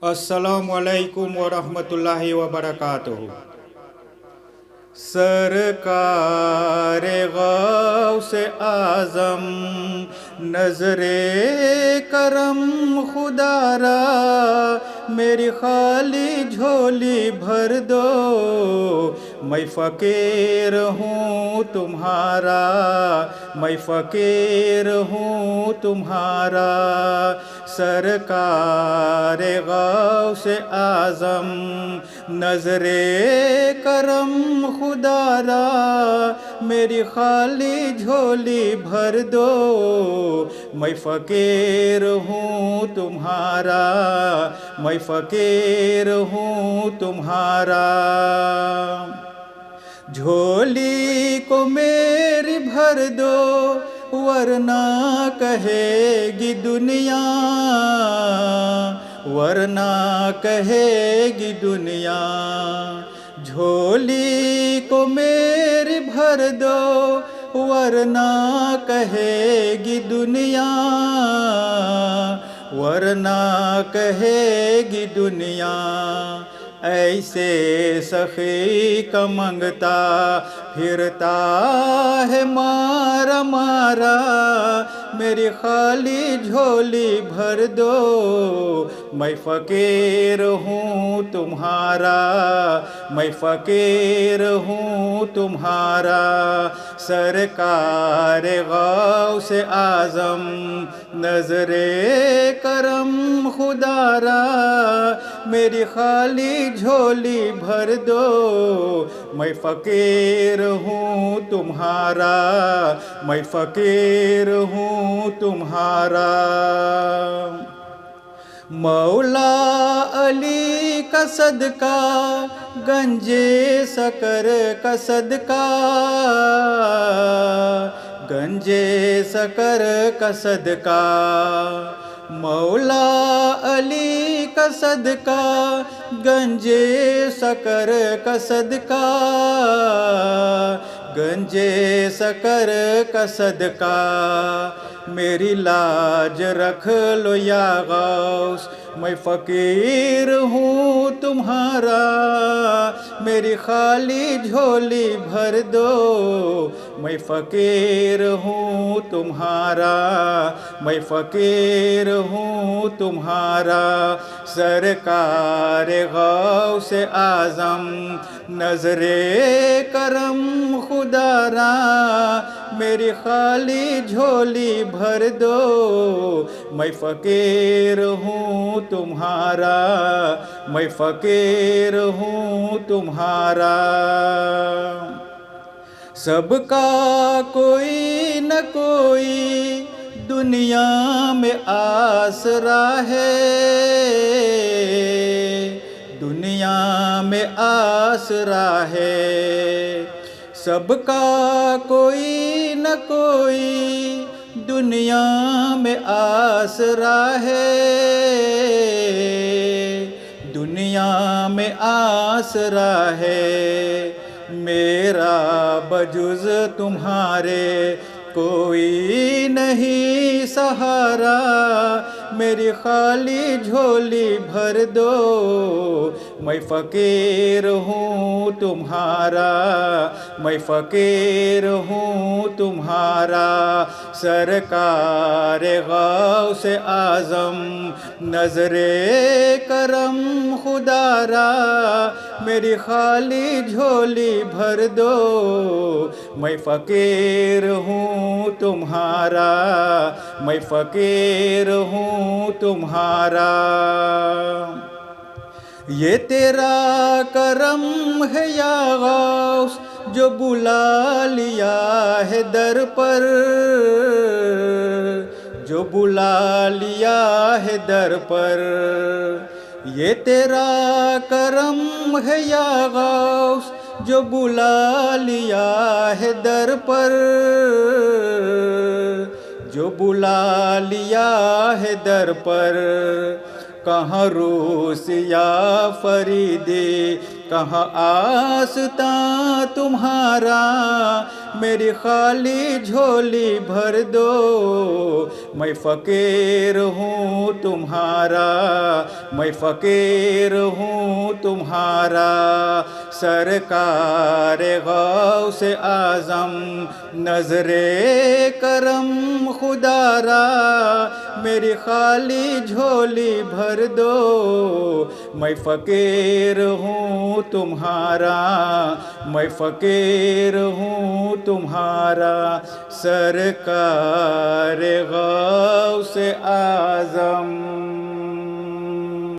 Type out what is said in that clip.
अस्सलामु अलैकुम वरहमतुल्लाहि वबरकातुहू। सरकार गौसे आज़म नज़रे करम खुदारा, मेरी खाली झोली भर दो, मैं फ़कीर हूँ तुम्हारा, मैं फ़कीर हूँ तुम्हारा। सरकार गौसे आज़म नज़रे करम खुदारा, मेरी खाली झोली भर दो, मैं फ़कीर हूँ तुम्हारा, मैं फ़कीर हूँ तुम्हारा। झोली को मेरी भर दो, वरना कहेगी दुनिया, वरना कहेगी दुनिया। झोली को मेरी भर दो, वरना कहेगी दुनिया, वरना कहेगी दुनिया। ऐसे सखी का मंगता फिरता है मारा मारा, मेरी खाली झोली भर दो, मैं फ़कीर हूँ तुम्हारा, मैं फ़कीर हूँ तुम्हारा। सरकार गौसे आज़म नज़रे करम खुदारा, मेरी खाली झोली भर दो, मैं फ़कीर हूँ तुम्हारा, मैं फ़कीर हूँ तुम्हारा। मौला अली का सदका, गंजे शकर का सदका, गंजे शकर का सदका। मौला अली का सदका, गंजे शकर का सदका, गंजे शकर का सदका। मेरी लाज रख लो या गौस, मैं फ़कीर हूँ तुम्हारा, मेरी खाली झोली भर दो, मैं फ़कीर हूँ तुम्हारा, मैं फ़कीर हूँ तुम्हारा। सरकार गौसे आज़म नज़रे करम खुदारा, मेरी खाली झोली भर दो, मैं फ़कीर हूँ तुम्हारा, मैं फ़कीर हूँ तुम्हारा। सबका कोई न कोई दुनिया में आसरा है, दुनिया में आसरा है। सबका कोई न कोई दुनिया में आसरा है, दुनिया में आसरा है। मेरा बजुज़ तुम्हारे कोई नहीं सहारा, मेरी खाली झोली भर दो, मैं फ़कीर हूँ तुम्हारा, मैं फ़कीर हूँ तुम्हारा। सरकार गौसे आज़म नज़रे करम खुदारा, मेरी खाली झोली भर दो, मैं फ़कीर हूँ तुम्हारा, मैं फ़कीर हूँ तुम्हारा। ये तेरा करम है या गौस, जो बुला लिया है दर पर, जो बुला लिया है दर पर। ये तेरा करम है या गौस, जो बुला लिया है दर पर, जो बुला लिया है दर पर। कहाँ रूस या फरीदे कहाँ आस्था तुम्हारा, मेरी खाली झोली भर दो। मैं फ़कीर हूँ तुम्हारा, मैं फ़कीर हूँ तुम्हारा। सरकार गौस आज़म नज़रे करम खुदारा, मेरी खाली झोली भर दो। मैं फ़कीर हूँ तुम्हारा, मैं फ़कीर हूँ तुम्हारा। सरकार गौस आज़म।